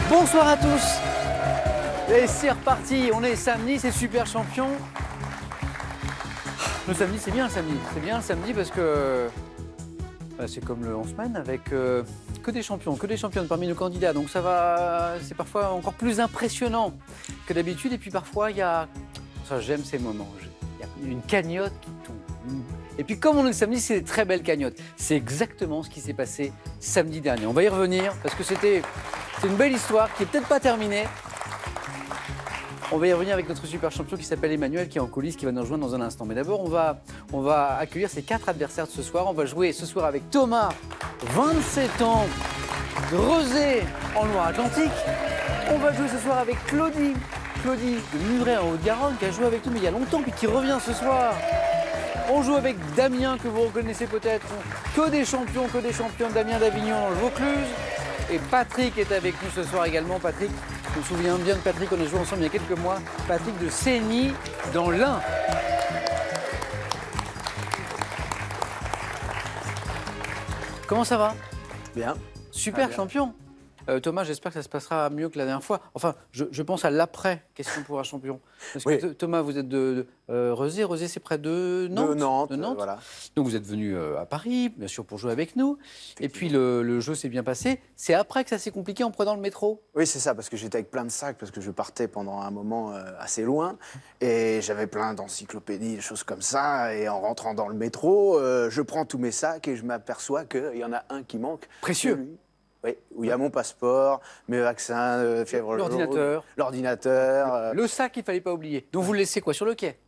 Bonsoir à tous. Et c'est reparti, on est samedi, c'est Super Champion. Le samedi, c'est bien le samedi. C'est bien le samedi parce que c'est comme le en semaine avec que des champions, que des championnes parmi nos candidats. Donc ça va, c'est parfois encore plus impressionnant que d'habitude. Et puis parfois, il y a, ça j'aime ces moments, il y a une cagnotte qui tombe. Et puis comme on est le samedi, c'est des très belles cagnottes. C'est exactement ce qui s'est passé samedi dernier. On va y revenir parce que c'est une belle histoire qui n'est peut-être pas terminée. On va y revenir avec notre super champion qui s'appelle Emmanuel, qui est en coulisses, qui va nous rejoindre dans un instant. Mais d'abord, on va accueillir ces 4 adversaires de ce soir. On va jouer ce soir avec Thomas, 27 ans, de Rezé, en Loire-Atlantique. On va jouer ce soir avec Claudie de Muret, en Haute-Garonne, qui a joué avec nous mais il y a longtemps, puis qui revient ce soir. On joue avec Damien, que vous reconnaissez peut-être. Que des champions, que des championnes. Damien d'Avignon dans le Vaucluse. Et Patrick est avec nous ce soir également. Patrick, je me souviens bien de Patrick, on a joué ensemble il y a quelques mois. Patrick de Seigny, dans l'Ain. Comment ça va? Bien. Super bien. Champion. Thomas, j'espère que ça se passera mieux que la dernière fois. Enfin, je pense à l'après question pour un champion. Parce que Oui. Thomas, vous êtes de Rezé. Rezé, c'est près de Nantes. De Nantes, voilà. Donc vous êtes venu à Paris, bien sûr, pour jouer avec nous. Et puis le jeu s'est bien passé. C'est après que ça s'est compliqué en prenant le métro. Oui, c'est ça, parce que j'étais avec plein de sacs, parce que je partais pendant un moment assez loin. Et j'avais plein d'encyclopédies, des choses comme ça. Et en rentrant dans le métro, je prends tous mes sacs et je m'aperçois qu'il y en a un qui manque. Précieux. Celui, oui, où il y a mon passeport, mes vaccins, fièvre jaune, l'ordinateur. Le sac, il ne fallait pas oublier. Donc vous le laissez quoi, sur le quai?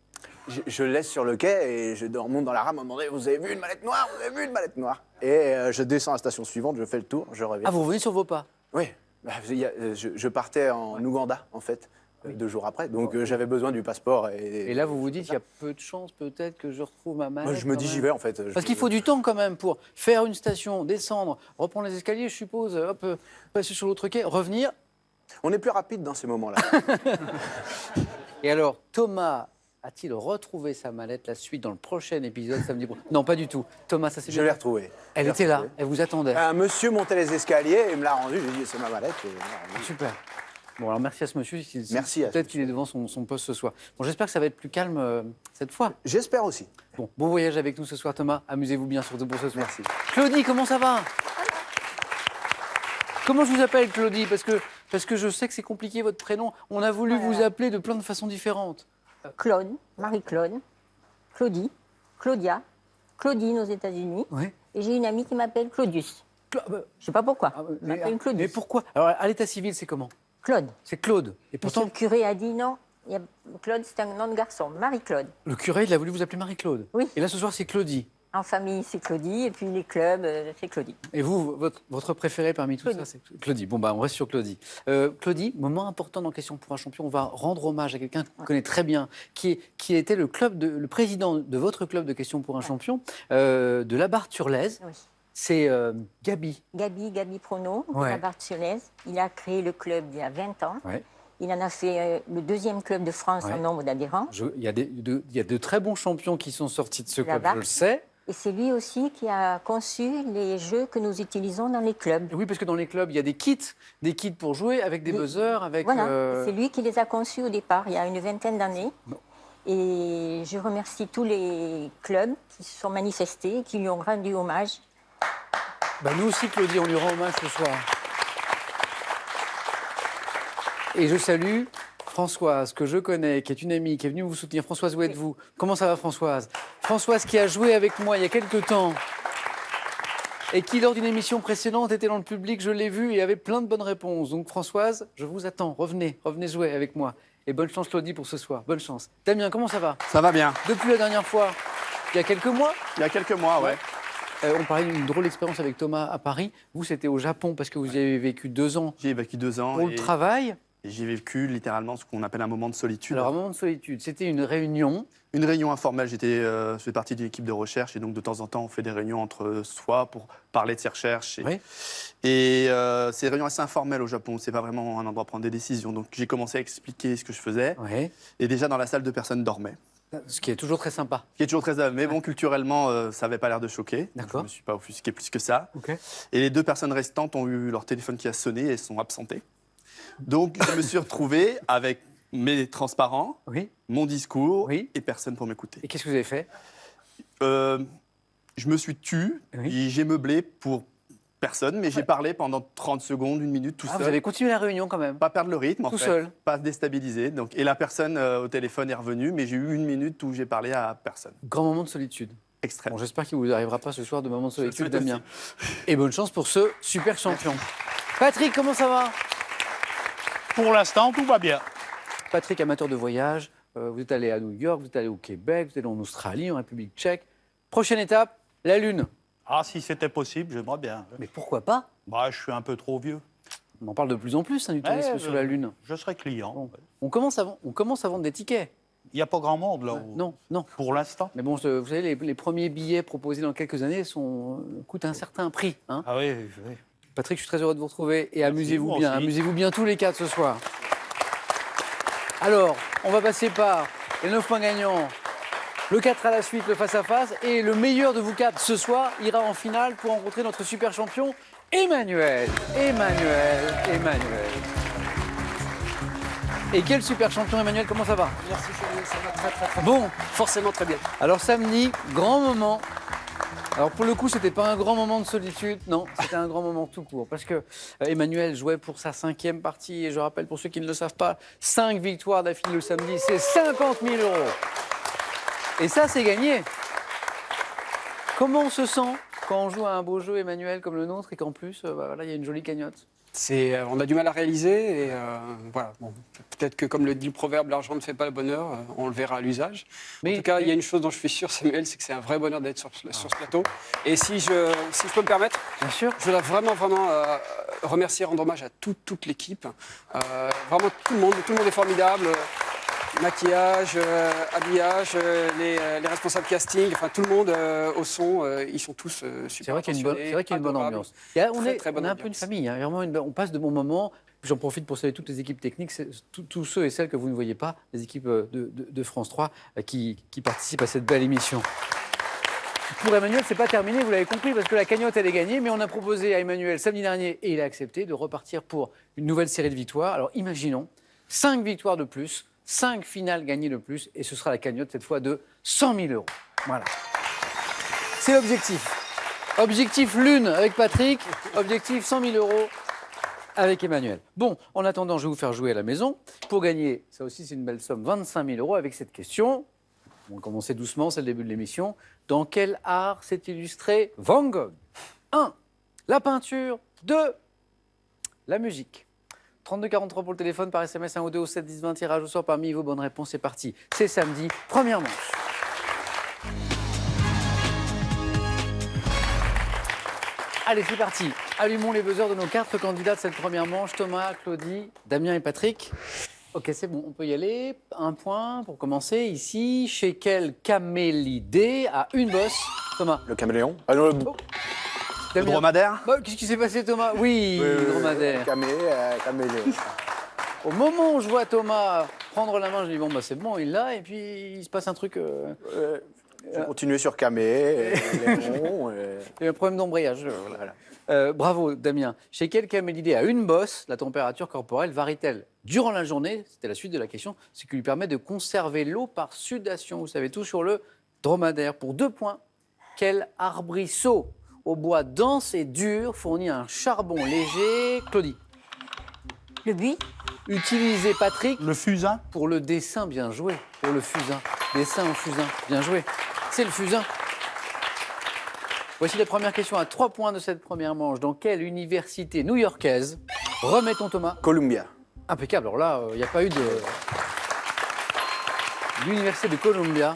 Je le laisse sur le quai et je remonte dans la rame en demandant « Vous avez vu une mallette noire? Vous avez vu une mallette noire ?» Et je descends à la station suivante, je fais le tour, je reviens. Ah, vous revenez sur vos pas? Oui, je partais en Ouganda, en fait, 2 jours après. Donc j'avais besoin du passeport. Et là, vous vous dites, il y a peu de chances peut-être que je retrouve ma mallette. Moi, je me dis, j'y vais, en fait. Parce qu'il faut du temps quand même pour faire une station, descendre, reprendre les escaliers, je suppose, hop, passer sur l'autre quai, revenir. On est plus rapide dans ces moments-là. Et alors, Thomas a-t-il retrouvé sa mallette? La suite dans le prochain épisode samedi prochain. Non, pas du tout. Thomas, ça c'est bien. Je l'ai retrouvée. Elle était là, elle vous attendait. Un monsieur montait les escaliers et me l'a rendue. J'ai dit, c'est ma mallette. Et... Super. Bon, alors merci à ce monsieur. Merci à ce peut-être qu'il est devant son poste ce soir. Bon, j'espère que ça va être plus calme cette fois. J'espère aussi. Bon voyage avec nous ce soir, Thomas. Amusez-vous bien surtout pour ce soir. Merci. Claudie, comment ça va? Comment je vous appelle, Claudie? Parce que je sais que c'est compliqué votre prénom. On a voulu vous appeler de plein de façons différentes. Claude, Marie-Claude, Claudie, Claudia, Claudine aux États-Unis. Oui. Et j'ai une amie qui m'appelle Claudius. Je ne sais pas pourquoi. Elle m'appelle Claudius. Mais pourquoi? Alors, à l'état civil, c'est comment? Claude. C'est Claude. Et Pourtant, pourtant, le curé a dit non. Claude, c'est un nom de garçon. Marie-Claude. le curé, il a voulu vous appeler Marie-Claude. Oui. Et là, ce soir, c'est Claudie. En famille, c'est Claudie. Et puis les clubs, c'est Claudie. Et vous, votre préféré parmi tout ça, c'est Claudie. Bon, on reste sur Claudie. Claudie, moment important dans Question pour un champion, on va rendre hommage à quelqu'un qu'on connaît très bien, qui était le président de votre club de Question pour un champion, de la Barre-Turlaise. Oui. C'est Gabi. Gabi Prono, de Ouais. la Barthelonnaise. Il a créé le club il y a 20 ans. Ouais. Il en a fait le 2e club de France en nombre d'adhérents. Il y a de très bons champions qui sont sortis de ce club, Là-bas. je le sais. Et c'est lui aussi qui a conçu les jeux que nous utilisons dans les clubs. Oui, parce que dans les clubs, il y a des kits pour jouer avec des buzzers, avec... Voilà, c'est lui qui les a conçus au départ, il y a une vingtaine d'années. Bon. Et je remercie tous les clubs qui se sont manifestés et qui lui ont rendu hommage. Nous aussi, Claudie, on lui rend hommage ce soir. Et je salue Françoise, que je connais, qui est une amie, qui est venue vous soutenir. Françoise, où êtes-vous? Comment ça va, Françoise? Françoise qui a joué avec moi il y a quelques temps et qui, lors d'une émission précédente, était dans le public, je l'ai vue et avait plein de bonnes réponses. Donc, Françoise, je vous attends. Revenez jouer avec moi. Et bonne chance, Claudie, pour ce soir. Bonne chance. Damien, comment ça va? Ça va bien. Depuis la dernière fois, il y a quelques mois? Il y a quelques mois, ouais. On parlait d'une drôle d'expérience avec Thomas à Paris. Vous, c'était au Japon parce que vous y avez vécu 2 ans J'y ai vécu 2 ans pour le travail. et j'ai vécu littéralement ce qu'on appelle un moment de solitude. Alors, un moment de solitude, c'était une réunion. Une réunion informelle. Je fais partie d'une équipe de recherche et donc de temps en temps, on fait des réunions entre soi pour parler de ses recherches. Oui. Et c'est des réunions assez informelles au Japon. C'est pas vraiment un endroit pour prendre des décisions. Donc j'ai commencé à expliquer ce que je faisais. Oui. Et déjà dans la salle, 2 personnes dormaient. Ce qui est toujours très sympa. Qui est toujours très... Mais bon, culturellement, ça n'avait pas l'air de choquer. D'accord. Je ne me suis pas offusqué plus que ça. Ok. Et les 2 personnes restantes ont eu leur téléphone qui a sonné et sont absentées. Donc, je me suis retrouvé avec mes transparents, Oui. mon discours Oui. et personne pour m'écouter. Et qu'est-ce que vous avez fait? Je me suis tu, Oui. et j'ai meublé pour personne, mais j'ai parlé pendant 30 secondes, 1 minute, tout Ah, seul. vous avez continué la réunion quand même? Pas perdre le rythme, Tout en fait. seul. Pas déstabiliser. Donc, et la personne au téléphone est revenue, mais j'ai eu 1 minute où j'ai parlé à personne. Grand moment de solitude. Extrême. Bon, j'espère qu'il ne vous arrivera pas ce soir de moment de solitude, souhaite Damien. Et bonne chance pour ce super champion. Patrick, comment ça va? Pour l'instant, tout va bien. Patrick, amateur de voyage, vous êtes allé à New York, vous êtes allé au Québec, vous êtes allé en Australie, en République tchèque. Prochaine étape, la Lune. Ah, si c'était possible, j'aimerais bien. Mais pourquoi pas? Bah, je suis un peu trop vieux. On en parle de plus en plus hein, du tourisme sur la Lune. Je serai client. Bon. On commence à vendre des tickets. Il n'y a pas grand monde, là. Non, non. Pour l'instant. Mais bon, vous savez, les premiers billets proposés dans quelques années coûtent un certain prix. Hein. Ah oui, oui. Patrick, je suis très heureux de vous retrouver et amusez-vous moi bien. aussi. Amusez-vous bien tous les quatre ce soir. Alors, on va passer par les 9 points gagnants, le 4 à la suite, le face-à-face. Et le meilleur de vous quatre ce soir ira en finale pour rencontrer notre super champion, Emmanuel. Et quel super champion, Emmanuel, comment ça va? Merci Cyril, ça va très bien. Bon, Forcément très bien. alors samedi, grand moment. Alors pour le coup, c'était pas un grand moment de solitude, non, c'était un grand moment tout court. Parce que Emmanuel jouait pour sa 5e partie. Et je rappelle pour ceux qui ne le savent pas, 5 victoires d'affilée le samedi, c'est 50 000 €. Et ça, c'est gagné. Comment on se sent quand on joue à un beau jeu, Emmanuel, comme le nôtre, et qu'en plus, voilà, il y a une jolie cagnotte? On a du mal à réaliser et voilà. Bon, peut-être que comme le dit le proverbe, l'argent ne fait pas le bonheur, on le verra à l'usage. En tout cas, il y a une chose dont je suis sûr, Samuel, c'est que c'est un vrai bonheur d'être sur ce plateau. Et si je peux me permettre, Bien sûr. je voudrais vraiment remercier, rendre hommage à toute l'équipe. Vraiment tout le monde est formidable. Maquillage, habillage, les responsables casting, enfin tout le monde au son, ils sont tous super. C'est vrai qu'il y a une bonne adorables. ambiance. On est un peu une famille, hein, vraiment on passe de bons moments. J'en profite pour saluer toutes les équipes techniques, tous ceux et celles que vous ne voyez pas, les équipes de France 3 qui participent à cette belle émission. Pour Emmanuel, c'est pas terminé, vous l'avez compris, parce que la cagnotte, elle est gagnée, mais on a proposé à Emmanuel samedi dernier, et il a accepté, de repartir pour une nouvelle série de victoires. Alors imaginons, 5 victoires de plus, 5 finales gagnées de plus, et ce sera la cagnotte cette fois de 100 000 €. Voilà. C'est l'objectif. Objectif Lune avec Patrick, objectif 100 000 € avec Emmanuel. Bon, en attendant, je vais vous faire jouer à la maison. Pour gagner, ça aussi c'est une belle somme, 25 000 € avec cette question. On va commencer doucement, c'est le début de l'émission. Dans quel art s'est illustré Van Gogh? 1. La peinture. 2. La musique. 32-43 pour le téléphone, par SMS 1 ou 2 au 7 10 20, tirage au sort parmi vos bonnes réponses. C'est parti, c'est samedi, première manche. Allez, c'est parti. Allumons les buzzers de nos 4 candidats de cette première manche. Thomas, Claudie, Damien et Patrick. Ok, c'est bon, on peut y aller. Un point pour commencer. Ici, chez quel camélidé a une bosse? Thomas. Le caméléon. Ah non, Oh. Le Damien. dromadaire. Bah, qu'est-ce qui s'est passé, Thomas? Oui, le dromadaire. Caméléon. Au moment où je vois Thomas prendre la main, je dis bon, bah, c'est bon, il l'a. Et puis, il se passe un truc. J'ai continué sur Camé, Léon. Il y a un problème d'embrayage. Voilà. Bravo, Damien. Chez quel camélidé à une bosse, la température corporelle varie-t-elle durant la journée? C'était la suite de la question. Ce qui lui permet de conserver l'eau par sudation. Vous savez tout sur le dromadaire. Pour 2 points, quel arbrisseau au bois dense et dur fournit un charbon léger? Claudie. Le buis, Utilisez Patrick Le fusain. pour le dessin, bien joué. Pour le fusain. Dessin au fusain, bien joué. C'est le fusain. Voici la première question à 3 points de cette première manche. Dans quelle université new-yorkaise remettons Thomas? Columbia. Impeccable. Alors là, il n'y a pas eu de... L'université de Columbia,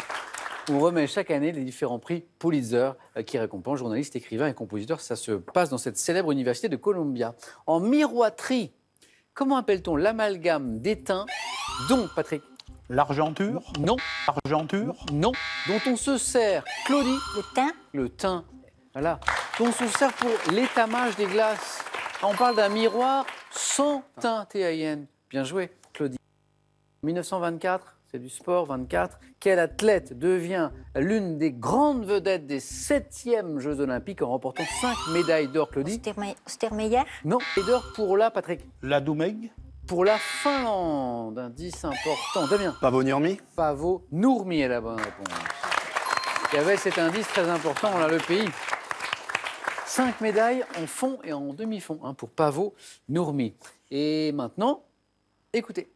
on remet chaque année les différents prix Pulitzer qui récompensent journalistes, écrivains et compositeurs. Ça se passe dans cette célèbre université de Columbia. En miroiterie, comment appelle-t-on l'amalgame d'étain dont, Patrick? L'argenture. Non, L'argenture. non, dont on se sert, Claudie, le thym, le thym, voilà, dont on se sert pour l'étamage des glaces. On parle d'un miroir sans teint, T-A-I-N. Bien joué, Claudie. 1924, c'est du sport, 24. Quel athlète devient l'une des grandes vedettes des 7e Jeux Olympiques en remportant 5 médailles d'or, Claudie? Ostermeyer, Non, et d'or pour là, Patrick. La Doumègue. Pour la Finlande, indice important. Damien. Pavo Nurmi. Pavo Nurmi est la bonne réponse. Il y avait cet indice très important, on a le pays. 5 médailles en fond et en demi-fond hein, pour Pavo Nurmi. Et maintenant, écoutez.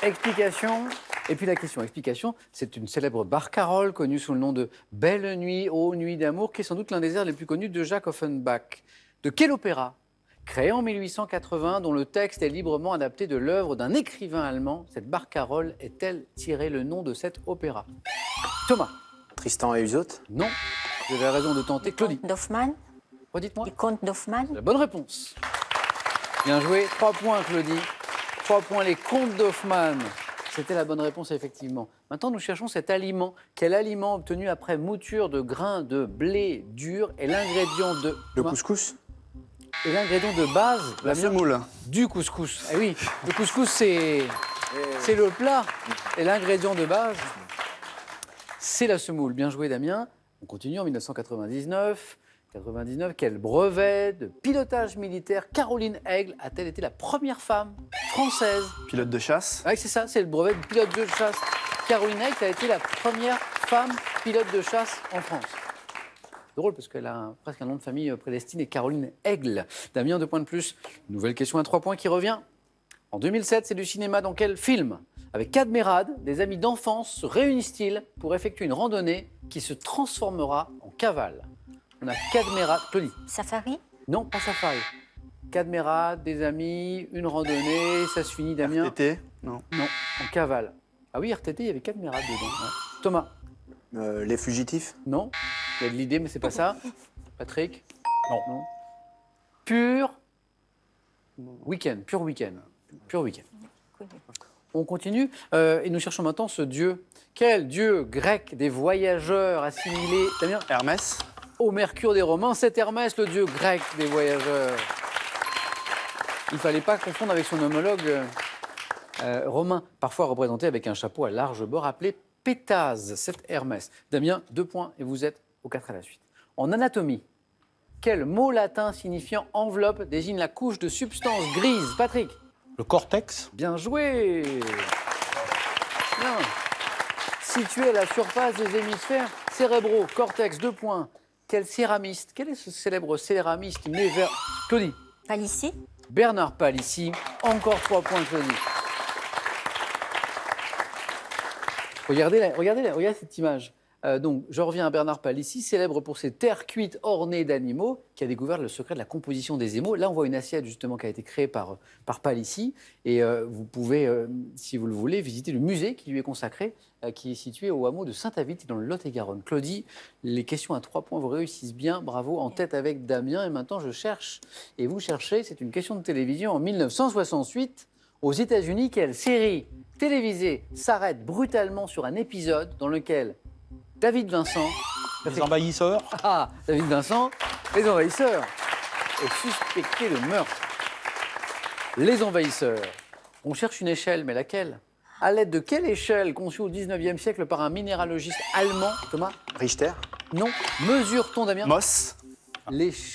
Explication. Et puis la question, explication, c'est une célèbre barcarolle connue sous le nom de Belle nuit, ô nuit d'amour, qui est sans doute l'un des airs les plus connus de Jacques Offenbach. De quel opéra, créé en 1880, dont le texte est librement adapté de l'œuvre d'un écrivain allemand, cette barcarolle est-elle tiré le nom de cet opéra? Thomas. Tristan et Isolde. Non. Vous avez raison de tenter. Claudie. D'Hoffmann, Redites-moi. les contes d'Hoffmann. La bonne réponse. Bien joué. 3 points, Claudie. 3 points, les contes d'Hoffmann. C'était la bonne réponse, effectivement. Maintenant, nous cherchons cet aliment. Quel aliment obtenu après mouture de grains de blé dur est l'ingrédient de... Le couscous. Et l'ingrédient de base La semoule. du couscous. Eh oui, le couscous, c'est le plat. Et l'ingrédient de base, c'est la semoule. Bien joué, Damien. On continue en 1999. Quel brevet de pilotage militaire Caroline Aigle a-t-elle été la première femme française? Pilote de chasse. Oui, c'est ça, c'est le brevet de pilote de chasse. Caroline Aigle a été la première femme pilote de chasse en France. Drôle parce qu'elle a presque un nom de famille prédestiné, Caroline Aigle. Damien, 2 points de plus. Nouvelle question à 3 points qui revient. En 2007, c'est du cinéma. Dans quel film, avec Cadmerade, des amis d'enfance se réunissent-ils pour effectuer une randonnée qui se transformera en cavale? On a Cadmerade. Claudie. Safari, Non, pas Safari. Cadmerade, des amis, une randonnée, ça se finit, Damien. RTT. Non. Non, en cavale. Ah oui, RTT, il y avait Cadmerade dedans. Ouais. Thomas. Les fugitifs. Non. Il y a de l'idée, mais c'est pas ça. Patrick. Non. Pur week-end. Pur week-end. Pur week-end. On continue et nous cherchons maintenant ce dieu. Quel dieu grec des voyageurs assimilé, Damien, Hermès. au Mercure des Romains? C'est Hermès, le dieu grec des voyageurs. Il ne fallait pas confondre avec son homologue romain, parfois représenté avec un chapeau à large bord appelé pétase. C'est Hermès. Damien, 2 points et vous êtes au 4 à la suite. En anatomie, quel mot latin signifiant enveloppe désigne la couche de substance grise? Patrick. Le cortex. Bien joué. Bien. Situé à la surface des hémisphères cérébraux, cortex, 2 points. Quel céramiste? Quel est ce célébre céramiste né vers... Claudie. Palissy, Bernard Palissy. Encore 3 points, Claudie. Regardez cette image. Donc, je reviens à Bernard Palissy, célèbre pour ses terres cuites ornées d'animaux, qui a découvert le secret de la composition des émaux. Là, on voit une assiette justement qui a été créée par Palissy. Et vous pouvez, si vous le voulez, visiter le musée qui lui est consacré, qui est situé au hameau de Saint-Avit, dans le Lot-et-Garonne. Claudie, les questions à 3 points vous réussissent bien. Bravo, en tête avec Damien. Et maintenant, je cherche, et vous cherchez, c'est une question de télévision. En 1968, aux États-Unis, quelle série télévisée s'arrête brutalement sur un épisode dans lequel David Vincent... Les envahisseurs. Ah, David Vincent, les envahisseurs, est suspecté de meurtre. Les envahisseurs. On cherche une échelle, mais laquelle? À l'aide de quelle échelle, conçue au 19e siècle par un minéralogiste allemand, Thomas? Richter. Non. Mesure-t-on, Damien? Moss.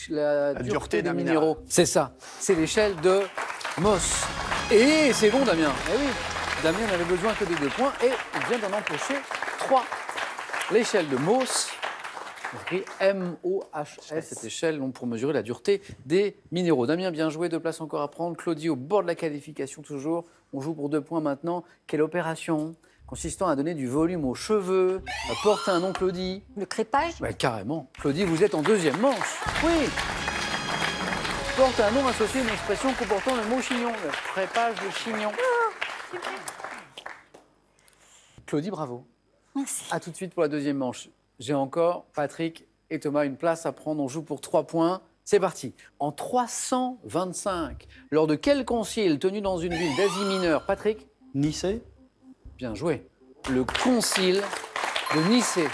La dureté des d'un minéraux. C'est ça. C'est l'échelle de Mohs. Et c'est bon, Damien. Eh oui. Damien n'avait besoin que de 2 points et il vient d'en empocher 3. L'échelle de Mohs, écrit M-O-H-S, cette échelle donc, pour mesurer la dureté des minéraux. Damien, bien joué, 2 places encore à prendre. Claudie, au bord de la qualification toujours. On joue pour 2 points maintenant. Quelle opération consistant à donner du volume aux cheveux porte un nom, Claudie? le crépage, Bah, carrément. Claudie, vous êtes en 2e manche. Oui. Porte un nom associé à une expression comportant le mot chignon. Le crépage de chignon. Claudie, bravo. merci. A tout de suite pour la 2e manche. J'ai encore Patrick et Thomas une place à prendre. On joue pour 3 points. C'est parti. En 325, lors de quel concile tenu dans une ville d'Asie mineure, Patrick? Nicée. Bien joué. Le concile de Nicée.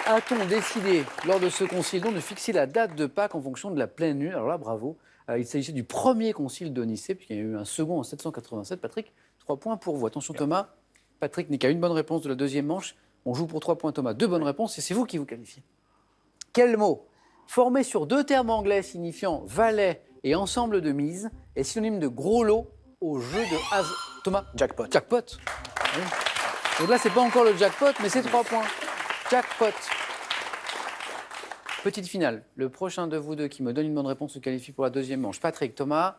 A-t-on décidé, lors de ce concile, donc, de fixer la date de Pâques en fonction de la pleine lune? Alors là, bravo. Il s'agissait du premier concile de Nicée, puis il y a eu un second en 787. Patrick, 3 points pour vous. Attention Thomas, Patrick n'est qu'à une bonne réponse de la deuxième manche. On joue pour 3 points Thomas, 2 bonnes réponses, et c'est vous qui vous qualifiez. Quel mot, formé sur 2 termes anglais signifiant valet et ensemble de mise, est synonyme de gros lot au jeu de Thomas? Jackpot. Jackpot. Oui. Donc là, c'est pas encore le jackpot, mais c'est 3 points. Jackpot. Petite finale. Le prochain de vous deux qui me donne une bonne réponse se qualifie pour la deuxième manche. Patrick, Thomas,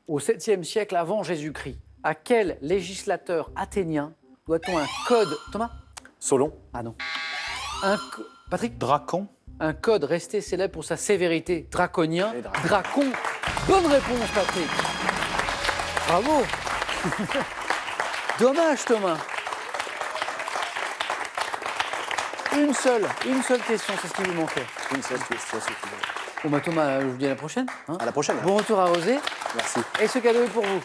au 7e siècle avant Jésus-Christ, à quel législateur athénien doit-on un code? Thomas? Solon. Ah non. Patrick? Dracon. Un code resté célèbre pour sa sévérité. Draconien. Et Dracon. Dracon. Bonne réponse, Patrick. Bravo. Dommage, Thomas. Une seule question, c'est ce qui vous manquait. Une seule question, s'il vous plaît. Bon, bah Thomas, je vous dis à la prochaine. Hein. À la prochaine. Bon retour à Rosé. Merci. Et ce cadeau est pour vous.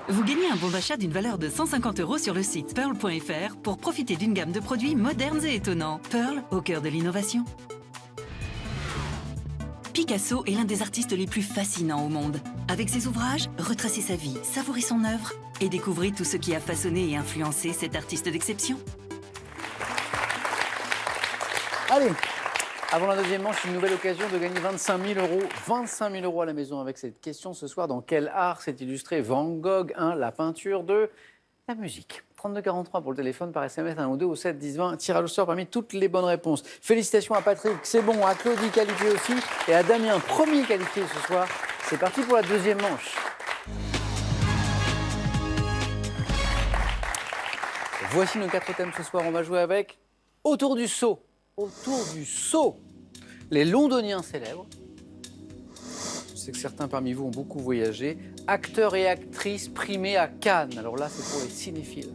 Vous gagnez un bon d'achat d'une valeur de 150 € sur le site pearl.fr pour profiter d'une gamme de produits modernes et étonnants. Pearl, au cœur de l'innovation. Picasso est l'un des artistes les plus fascinants au monde. Avec ses ouvrages, retracez sa vie, savourez son œuvre et découvrez tout ce qui a façonné et influencé cet artiste d'exception. Allez, avant la deuxième manche, une nouvelle occasion de gagner 25 000 €. 25 000 € à la maison avec cette question ce soir. Dans quel art s'est illustré Van Gogh? 1. La peinture. 2. La musique. 3243 pour le téléphone, par SMS 1 ou 2 au 7 10 20. Tirage au sort parmi toutes les bonnes réponses. Félicitations à Patrick, c'est bon, à Claudie qualifié aussi et à Damien, premier qualifié ce soir. C'est parti pour la deuxième manche. Voici nos 4 thèmes ce soir. On va jouer avec autour du seau. Autour du seau. Les Londoniens célèbres. Je sais que certains parmi vous ont beaucoup voyagé. Acteurs et actrices primés à Cannes. Alors là, c'est pour les cinéphiles.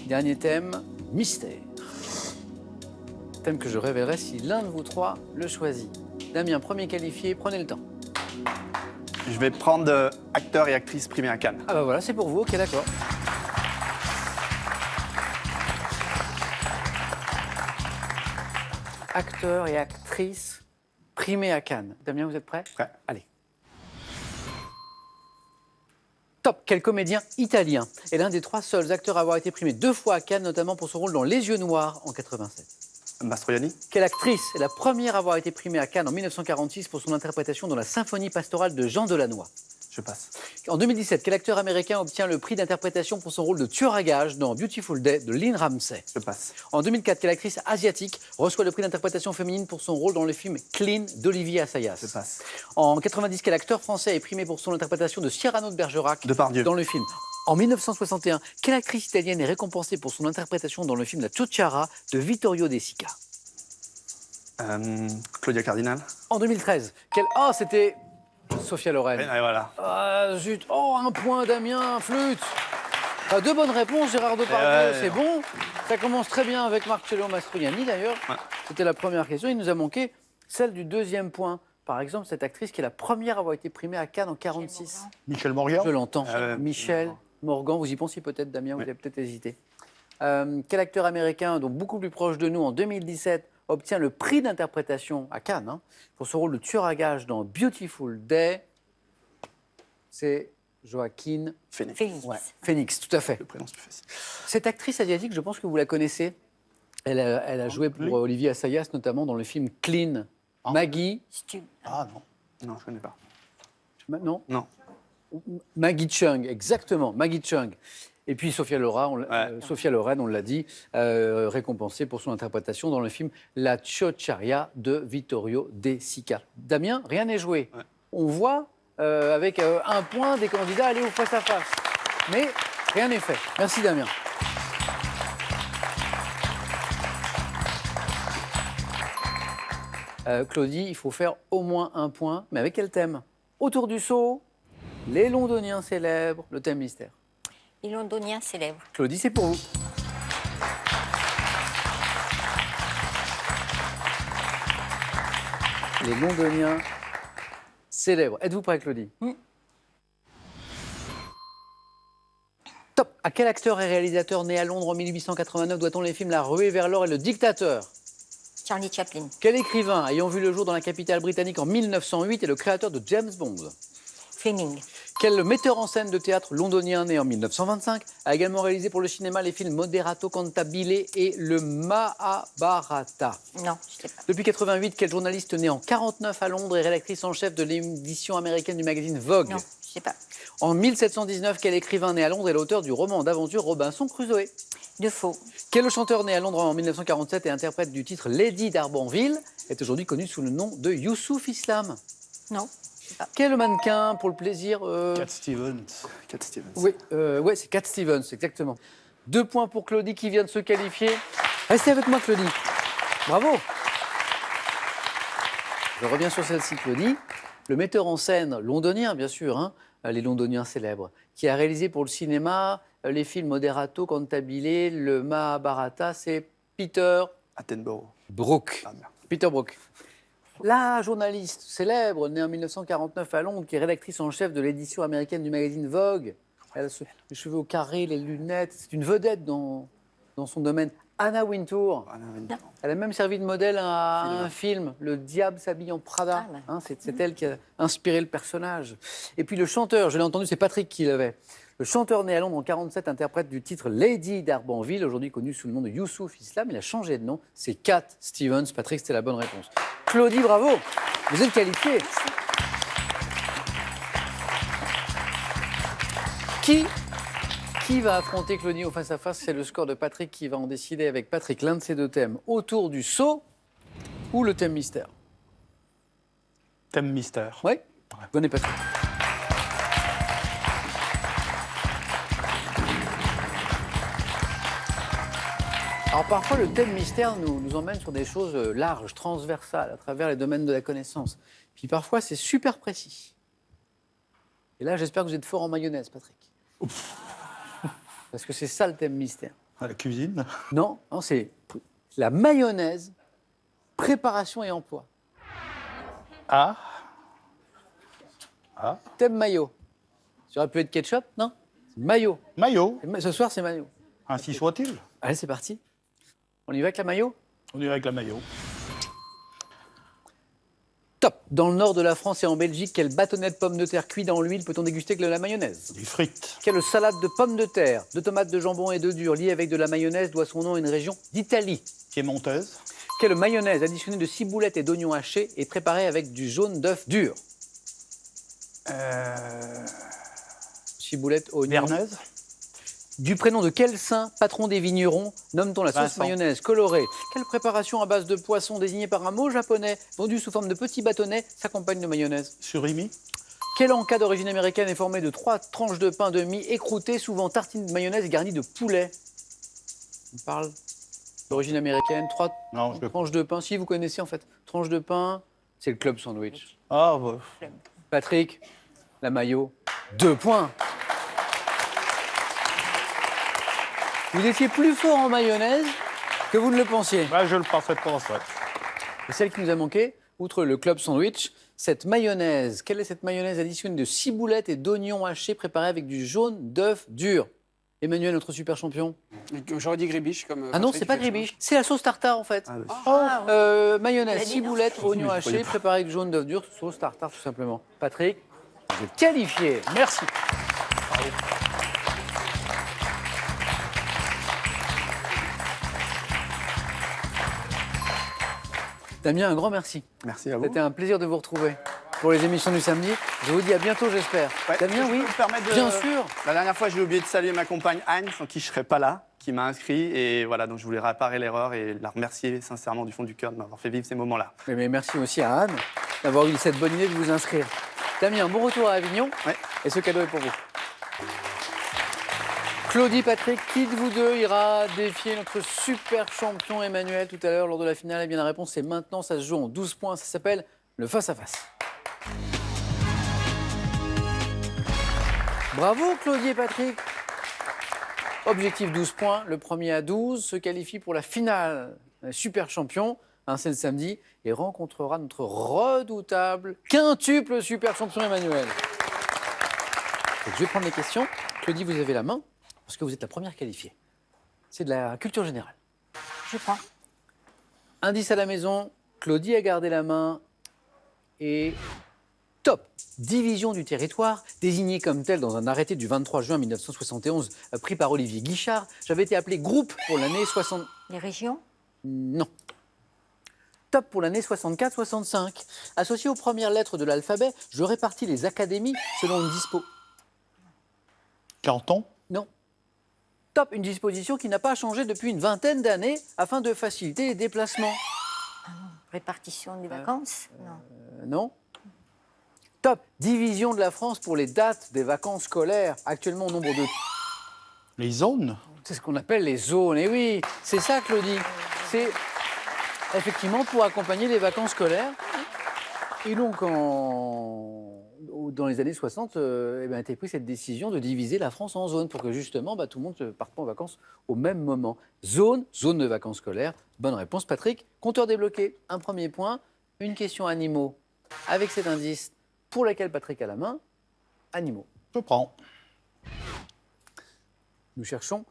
Dernier thème, mystère. Thème que je révélerai si l'un de vous trois le choisit. Damien, premier qualifié, prenez le temps. Je vais prendre acteurs et actrices primés à Cannes. Ah bah voilà, c'est pour vous, ok, d'accord. Acteurs et actrices primés à Cannes. Damien, vous êtes prêt? Prêt. Allez. Top. Quel comédien italien est l'un des 3 seuls acteurs à avoir été primé 2 fois à Cannes, notamment pour son rôle dans Les Yeux Noirs en 87. Mastroianni. Quelle actrice est la première à avoir été primée à Cannes en 1946 pour son interprétation dans la symphonie pastorale de Jean Delannoy? Je passe. En 2017, quel acteur américain obtient le prix d'interprétation pour son rôle de tueur à gages dans Beautiful Day de Lynn Ramsey? Je passe. En 2004, quelle actrice asiatique reçoit le prix d'interprétation féminine pour son rôle dans le film Clean d'Olivier Assayas? Je passe. En 90, quel acteur français est primé pour son interprétation de Cyrano de Bergerac Depardieu. dans le film? En 1961, quelle actrice italienne est récompensée pour son interprétation dans le film La Ciociara de Vittorio De Sica? Claudia Cardinal. En 2013, Oh, c'était Sophia Loren. Et voilà. Ah, zut. Oh, 1 point, Damien, flûte. 2 bonnes réponses, Gérard Depardieu, c'est bon. Ça commence très bien avec Marcello Mastroianni, d'ailleurs. Ouais. C'était la première question. Il nous a manqué celle du 2e point. Par exemple, cette actrice qui est la première à avoir été primée à Cannes en 1946. Michel Morgan. Je l'entends. ouais. Michel Morgan, vous y pensiez peut-être, Damien, vous avez peut-être hésité. Quel acteur américain, donc beaucoup plus proche de nous, en 2017, obtient le prix d'interprétation à Cannes pour son rôle de tueur à gages dans Beautiful Day? C'est Joaquin Phoenix. Félix. Ouais, Phoenix, tout à fait. Le prénom, c'est plus facile. Cette actrice asiatique, je pense que vous la connaissez. Elle a joué pour Olivier Assayas, notamment dans le film Clean. Maggie. Stu. Ah non. Non, je ne connais pas. Non. Non. Maggie Chung, exactement. Maggie Chung. Et puis Sophia Loren, on l'a dit, récompensée pour son interprétation dans le film La Ciociaria de Vittorio De Sica. Damien, rien n'est joué. Ouais. On voit avec 1 point des candidats aller au face-à-face. Mais rien n'est fait. Merci Damien. Claudie, il faut faire au moins 1 point. Mais avec quel thème? Autour du seau, les Londoniens célèbres, le thème mystère. Les Londoniens célèbres. Claudie, c'est pour vous. Les Londoniens célèbres. Êtes-vous prêt, Claudie? Mm. Top. À quel acteur et réalisateur né à Londres en 1889 doit-on les films La Ruée vers l'or et Le Dictateur? Charlie Chaplin. Quel écrivain ayant vu le jour dans la capitale britannique en 1908 est le créateur de James Bond? Fleming. Quel metteur en scène de théâtre londonien né en 1925 a également réalisé pour le cinéma les films Moderato Cantabile et le Mahabharata? Non, je sais pas. Depuis 88, quel journaliste né en 49 à Londres est rédactrice en chef de l'édition américaine du magazine Vogue? Non, je sais pas. En 1719, quel écrivain né à Londres est l'auteur du roman d'aventure Robinson Crusoe? Defoe. Quel chanteur né à Londres en 1947 et interprète du titre Lady d'Arbanville est aujourd'hui connu sous le nom de Youssouf Islam? Non, je sais pas. Quel mannequin pour le plaisir Cat Stevens. Cat Stevens. Oui, ouais, c'est Cat Stevens, exactement. 2 points pour Claudie qui vient de se qualifier. Restez avec moi, Claudie. Bravo. Je reviens sur celle-ci, Claudie. Le metteur en scène londonien, bien sûr, hein, les londoniens célèbres, qui a réalisé pour le cinéma les films Moderato, Cantabile, le Mahabharata, c'est Peter Attenborough. Brook. Ah, merde. Peter Brook. La journaliste célèbre, née en 1949 à Londres, qui est rédactrice en chef de l'édition américaine du magazine Vogue. Elle a les cheveux au carré, les lunettes. C'est une vedette dans son domaine. Anna Wintour. Elle a même servi de modèle à un film, Le Diable s'habille en Prada. Ah, ouais. Hein, c'est elle qui a inspiré le personnage. Et puis le chanteur, je l'ai entendu, c'est Patrick qui l'avait. Le chanteur né à Londres en 1947, interprète du titre Lady d'Arbanville, aujourd'hui connu sous le nom de Youssouf Islam. Il a changé de nom, c'est Cat Stevens. Patrick, c'était la bonne réponse. Claudie, bravo. Vous êtes qualifiée. Qui va affronter Claudie au face-à-face? C'est le score de Patrick qui va en décider avec Patrick l'un de ces 2 thèmes. Autour du saut ou le thème mystère? Thème mystère. Oui. Venez, Patrick. Alors parfois, le thème mystère nous emmène sur des choses larges, transversales, à travers les domaines de la connaissance. Puis parfois, c'est super précis. Et là, j'espère que vous êtes fort en mayonnaise, Patrick. Parce que c'est ça le thème mystère. À la cuisine. Non, c'est la mayonnaise, préparation et emploi. Ah. Thème mayo. Ça aurait pu être ketchup, non? C'est mayo. Maillot. Ce soir, c'est mayo. Ainsi soit-il. Allez, c'est parti. On y va avec la mayo? On dirait avec la maillot. Top. Dans le nord de la France et en Belgique, quel bâtonnet de pommes de terre cuit dans l'huile peut-on déguster que de la mayonnaise? Des frites. Quelle salade de pommes de terre, de tomates, de jambon et d'œufs durs liée avec de la mayonnaise doit son nom à une région d'Italie? Piémontaise. Quelle mayonnaise additionnée de ciboulettes et d'oignons hachés est préparée avec du jaune d'œuf dur? Ciboulette, oignons. Bernaise. Du prénom de quel saint, patron des vignerons, nomme-t-on la sauce Vincent. mayonnaise colorée? Quelle préparation à base de poisson désignée par un mot japonais, vendu sous forme de petits bâtonnets, s'accompagne de mayonnaise? Surimi. Quel encas d'origine américaine est formé de 3 tranches de pain de mie écroutées, souvent tartines de mayonnaise et garnies de poulet? On parle d'origine américaine, 3 Non, je le tranches de pain. Si, vous connaissez en fait. Tranches de pain, c'est le club sandwich. Ah, bah. Patrick, la mayo, 2 points. Vous étiez plus fort en mayonnaise que vous ne le pensiez. Bah, je le pensais pas, ça. Et celle qui nous a manqué, outre le club sandwich, cette mayonnaise. Quelle est cette mayonnaise additionnée de ciboulettes et d'oignons hachés préparés avec du jaune d'œuf dur? Emmanuel, notre super champion. J'aurais dit Gribiche comme. Ah non, Patrick, c'est pas effectivement. Gribiche, c'est la sauce tartare en fait. Ah, oui. Ah, ouais. Mayonnaise, Elle a dit ciboulettes, oignons hachés préparés avec du jaune d'œuf dur, sauce tartare tout simplement. Patrick, vous êtes qualifié. Merci. Damien, un grand merci. Merci à vous. C'était un plaisir de vous retrouver pour les émissions du samedi. Je vous dis à bientôt, j'espère. Ouais, Damien, je oui, peux me permettre de- bien sûr. La dernière fois, j'ai oublié de saluer ma compagne Anne, sans qui je ne serais pas là, qui m'a inscrit. Et voilà, donc je voulais réparer l'erreur et la remercier sincèrement du fond du cœur de m'avoir fait vivre ces moments-là. Mais merci aussi à Anne d'avoir eu cette bonne idée de vous inscrire. Damien, bon retour à Avignon. Ouais. Et ce cadeau est pour vous. Claudie, Patrick, qui de vous deux ira défier notre super champion Emmanuel tout à l'heure lors de la finale? Eh bien, la réponse c'est maintenant, ça se joue en 12 points. Ça s'appelle le face-à-face. Bravo Claudie et Patrick. Objectif 12 points, le premier à 12 se qualifie pour la finale. Un super champion, c'est le samedi, et rencontrera notre redoutable quintuple super champion Emmanuel. Donc, je vais prendre les questions. Claudie, vous avez la main. parce que vous êtes la première qualifiée. C'est de la culture générale. Je prends. Indice à la maison, Claudie a gardé la main et top. Division du territoire, désignée comme telle dans un arrêté du 23 juin 1971 pris par Olivier Guichard. J'avais été appelé groupe pour l'année 60... Les régions? Non. Top pour l'année 64-65. Associé aux premières lettres de l'alphabet, je répartis les académies selon une dispo... Canton. Non. Top, une disposition qui n'a pas changé depuis une vingtaine d'années afin de faciliter les déplacements. Répartition des vacances? Non. Non. Top, division de la France pour les dates des vacances scolaires, actuellement au nombre de... Les zones. C'est ce qu'on appelle les zones. Et oui, c'est ça, Claudie. C'est effectivement pour accompagner les vacances scolaires. Et donc, dans les années 60, a été prise cette décision de diviser la France en zones pour que justement tout le monde ne parte pas en vacances au même moment. Zone de vacances scolaires. Bonne réponse, Patrick. Compteur débloqué. Un premier point. Une question animaux avec cet indice pour laquelle Patrick a la main. Animaux. Je prends. Nous cherchons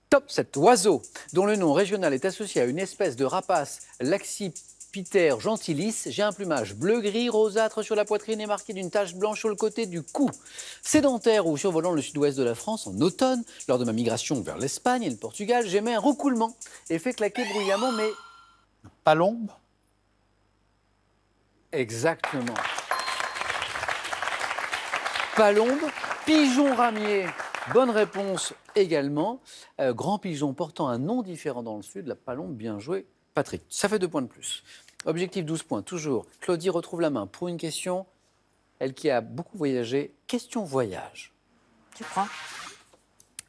top, cet oiseau dont le nom régional est associé à une espèce de rapace Laxipiter gentilis. J'ai un plumage bleu-gris rosâtre sur la poitrine et marqué d'une tache blanche sur le côté du cou. Sédentaire ou survolant le sud-ouest de la France en automne, lors de ma migration vers l'Espagne et le Portugal, j'émets un roucoulement et fait claquer bruyamment mes... Palombe. Exactement. Palombe, pigeon ramier. Bonne réponse également. Grand pigeon portant un nom différent dans le sud, la palombe, bien joué. Patrick, ça fait 2 points de plus. Objectif 12 points, toujours. Claudie retrouve la main pour une question. Elle qui a beaucoup voyagé. Question voyage. Tu prends.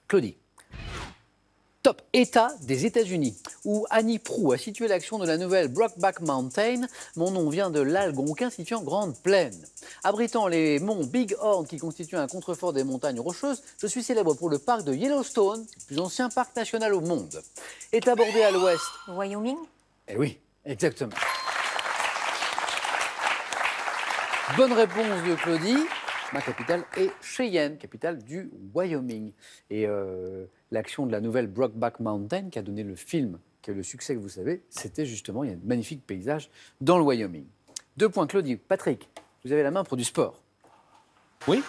Claudie. Top État des États-Unis, où Annie Proulx a situé l'action de la nouvelle Brokeback Mountain. Mon nom vient de l'Algonquin signifiant grande plaine. Abritant les monts Big Horn qui constituent un contrefort des montagnes rocheuses, je suis célèbre pour le parc de Yellowstone, le plus ancien parc national au monde. Est bordé à l'ouest. Wyoming? Eh oui, exactement. Bonne réponse de Claudie. Ma capitale est Cheyenne, capitale du Wyoming. Et l'action de la nouvelle Brokeback Mountain, qui a donné le film, qui a eu le succès que vous savez, c'était justement, il y a un magnifique paysage dans le Wyoming. 2 points, Claudie. Patrick, vous avez la main pour du sport. Oui.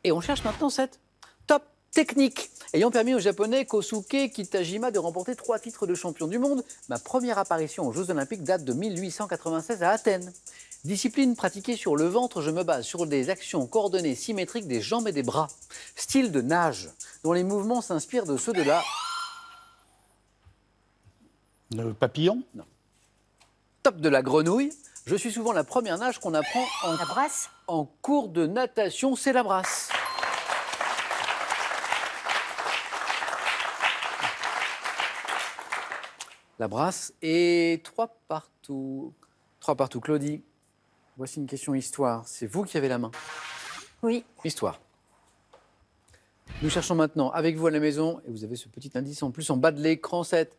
Et on cherche maintenant cette top technique, ayant permis au Japonais Kosuke Kitajima de remporter 3 titres de champion du monde. Ma première apparition aux Jeux Olympiques date de 1896 à Athènes. Discipline pratiquée sur le ventre, je me base sur des actions coordonnées symétriques des jambes et des bras. Style de nage, dont les mouvements s'inspirent de ceux de la... Le papillon. Non. Top de la grenouille. Je suis souvent la première nage qu'on apprend La brasse? en cours de natation, c'est la brasse. La brasse et 3 partout. 3 partout, Claudie. Voici une question histoire. C'est vous qui avez la main. Oui. Histoire. Nous cherchons maintenant avec vous à la maison, et vous avez ce petit indice en plus en bas de l'écran, cette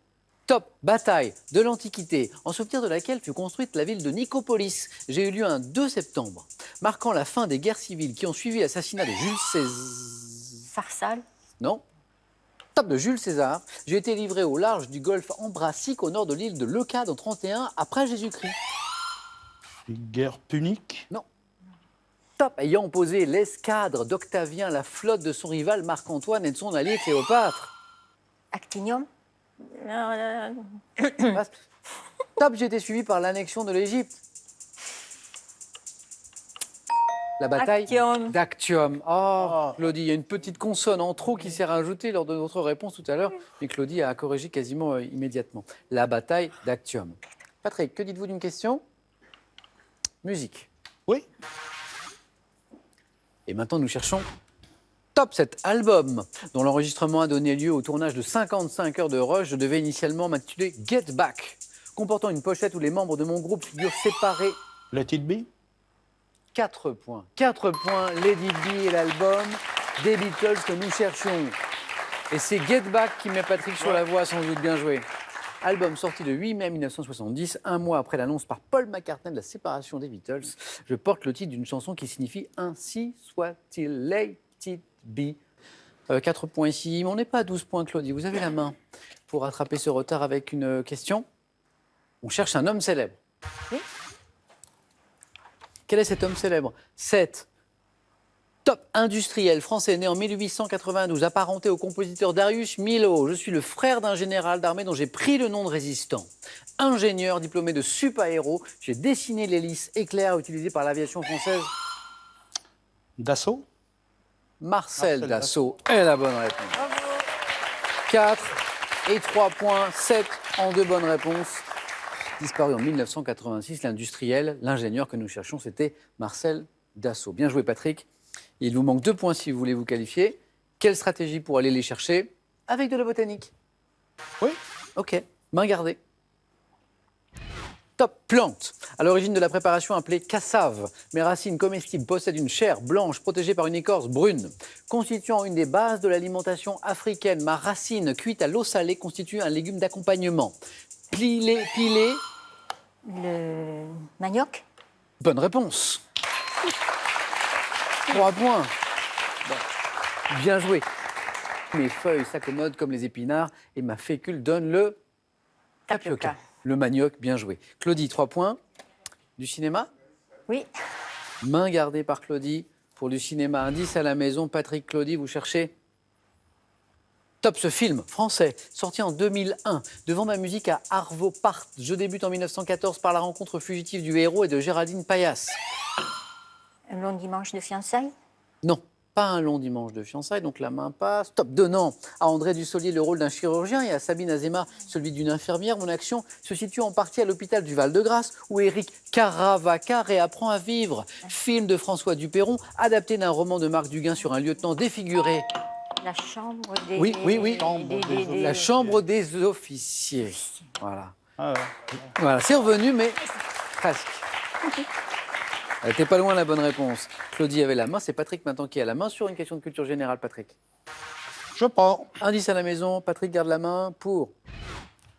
top bataille de l'Antiquité, en souvenir de laquelle fut construite la ville de Nicopolis. J'ai eu lieu un 2 septembre, marquant la fin des guerres civiles qui ont suivi l'assassinat de Jules César. Pharsale? Non. Top de Jules César. J'ai été livré au large du golfe Ambracique, au nord de l'île de Leucade en 31 après Jésus-Christ. Guerre punique. Non. Top, ayant opposé l'escadre d'Octavien, la flotte de son rival Marc-Antoine et de son allié Cléopâtre. Actinium? Top, j'ai été suivi par l'annexion de l'Égypte. La bataille Actium. d'Actium. Oh, Claudie, il y a une petite consonne en trop qui s'est rajoutée lors de notre réponse tout à l'heure, mais Claudie a corrigé quasiment immédiatement. La bataille d'Actium. Patrick, que dites-vous d'une question? Musique. Oui. Et maintenant, nous cherchons top, cet album dont l'enregistrement a donné lieu au tournage de 55 heures de rush. Je devais initialement m'intituler Get Back, comportant une pochette où les membres de mon groupe figurent séparés. Let It Be. 4 points. 4 points, Lady B et l'album des Beatles que nous cherchions. Et c'est Get Back qui met Patrick sur la voie, sans doute. Bien joué. Album sorti le 8 mai 1970, un mois après l'annonce par Paul McCartney de la séparation des Beatles. Je porte le titre d'une chanson qui signifie « Ainsi soit-il, let it be ». 4 points ici, mais on n'est pas à 12 points, Claudie. Vous avez la main pour rattraper ce retard avec une question. On cherche un homme célèbre. Oui. Quel est cet homme célèbre? 7. Top industriel français né en 1892, apparenté au compositeur Darius Milhaud. Je suis le frère d'un général d'armée dont j'ai pris le nom de résistant. Ingénieur diplômé de super-héros, j'ai dessiné l'hélice éclair utilisée par l'aviation française. Dassault? Marcel Dassault est la bonne réponse. 4 et 3 points, 7 en 2 bonnes réponses. Disparu en 1986, l'industriel, l'ingénieur que nous cherchions, c'était Marcel Dassault. Bien joué, Patrick. Il vous manque 2 points si vous voulez vous qualifier. Quelle stratégie pour aller les chercher? Avec de la botanique. Oui. Ok, main gardée. Top plante. À l'origine de la préparation appelée cassave, mes racines comestibles possèdent une chair blanche protégée par une écorce brune. Constituant une des bases de l'alimentation africaine, ma racine cuite à l'eau salée constitue un légume d'accompagnement. Pilé. Le manioc. Bonne réponse. 3 points. Bon. Bien joué. Mes feuilles s'accommodent comme les épinards et ma fécule donne le tapioca. Le manioc, bien joué. Claudie, 3 points. Du cinéma? Oui. Main gardée par Claudie pour du cinéma. Indice à la maison. Patrick, Claudie, vous cherchez? Top, ce film français, sorti en 2001, devant ma musique à Arvo Part. Je débute en 1914 par la rencontre fugitive du héros et de Géraldine Paillasse. Un long dimanche de fiançailles. Non, pas un long dimanche de fiançailles, donc la main passe. Top, donnant à André Dussolier le rôle d'un chirurgien et à Sabine Azéma celui d'une infirmière. Mon action se situe en partie à l'hôpital du Val-de-Grâce, où Éric Caravaca réapprend à vivre. Film de François Duperron, adapté d'un roman de Marc Duguin sur un lieutenant défiguré. La chambre des... Oui. La chambre des officiers. Voilà. Ah ouais. Voilà, c'est revenu, mais presque. Elle n'était pas loin la bonne réponse. Claudie avait la main, c'est Patrick maintenant qui a la main sur une question de culture générale, Patrick. Je pars. Indice à la maison, Patrick garde la main pour...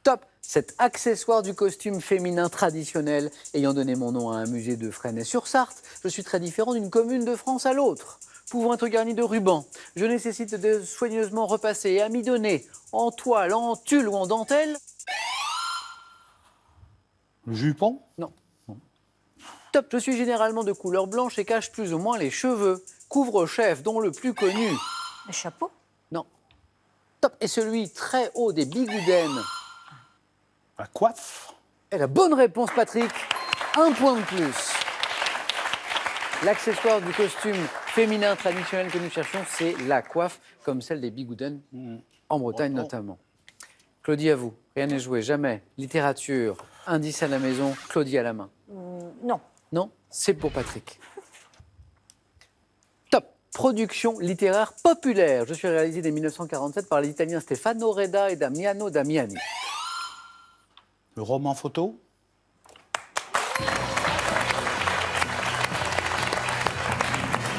Top, cet accessoire du costume féminin traditionnel ayant donné mon nom à un musée de Fresnay-sur-Sarthe. Je suis très différent d'une commune de France à l'autre. Pouvant être garni de rubans, je nécessite de soigneusement repasser et amidonner en toile, en tulle ou en dentelle. Le jupon? Non. Top, je suis généralement de couleur blanche et cache plus ou moins les cheveux. Couvre-chef, dont le plus connu. Le chapeau. Non. Top, et celui très haut des bigoudaines. La coiffe? Et la bonne réponse, Patrick. 1 point de plus. L'accessoire du costume féminin traditionnel que nous cherchons, c'est la coiffe, comme celle des bigoudaines, en Bretagne notamment. Claudie, à vous. Rien n'est joué, jamais. Littérature, indice à la maison, Claudie à la main. Non. Non, c'est pour Patrick. Top, production littéraire populaire. Je suis réalisé dès 1947 par les Italiens Stefano Reda et Damiano Damiani. Le roman photo?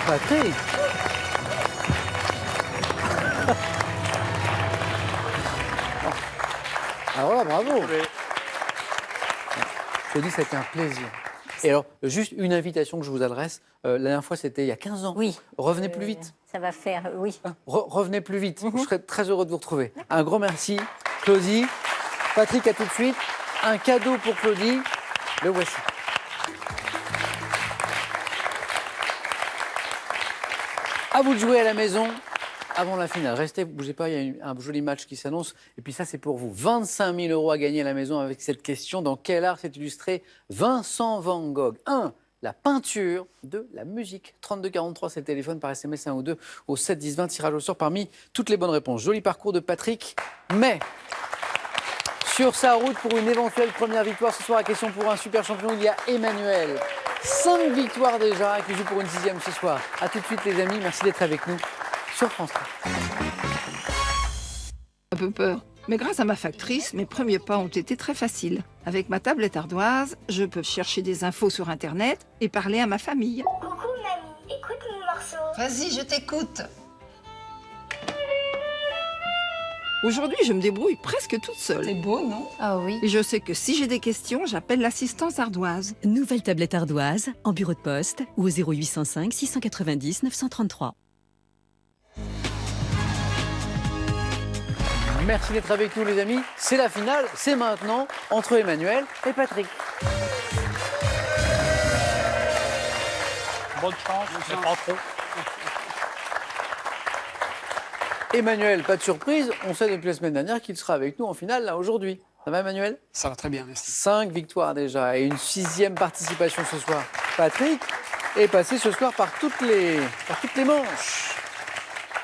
Patrick. Alors là, bravo. Claudie, c'était un plaisir. Et alors, juste une invitation que je vous adresse. La dernière fois, c'était il y a 15 ans. Oui. Revenez plus vite. Ça va faire, oui. Revenez plus vite. Je serais très heureux de vous retrouver. Un grand merci, Claudie. Patrick, à tout de suite. Un cadeau pour Claudie. Le voici. À vous de jouer à la maison avant la finale. Restez, bougez pas, il y a un joli match qui s'annonce. Et puis ça, c'est pour vous. 25 000 € à gagner à la maison avec cette question. Dans quel art s'est illustré Vincent Van Gogh? 1. La peinture. 2. La musique. 32 43, c'est le téléphone par SMS 1 ou 2 au 7 10 20. Tirage au sort parmi toutes les bonnes réponses. Joli parcours de Patrick. Mais sur sa route pour une éventuelle première victoire, ce soir, à question pour un super champion, il y a Emmanuel. 5 victoires déjà, et qui joue pour une 6e ce soir. A tout de suite, les amis. Merci d'être avec nous sur France 3. Un peu peur. Mais grâce à ma factrice, mes premiers pas ont été très faciles. Avec ma tablette ardoise, je peux chercher des infos sur Internet et parler à ma famille. Coucou mamie, écoute mon morceau. Vas-y, je t'écoute. Aujourd'hui, je me débrouille presque toute seule. C'est beau, non? Ah oui. Et je sais que si j'ai des questions, j'appelle l'assistance ardoise. Nouvelle tablette ardoise, en bureau de poste ou au 0805 690 933. Merci d'être avec nous, les amis. C'est la finale, c'est maintenant, entre Emmanuel et Patrick. Bonne chance, mais pas trop. Emmanuel, pas de surprise, on sait depuis la semaine dernière qu'il sera avec nous en finale, là, aujourd'hui. Ça va, Emmanuel? Ça va très bien, merci. 5 victoires déjà et une 6e participation ce soir. Patrick est passé ce soir par toutes les manches.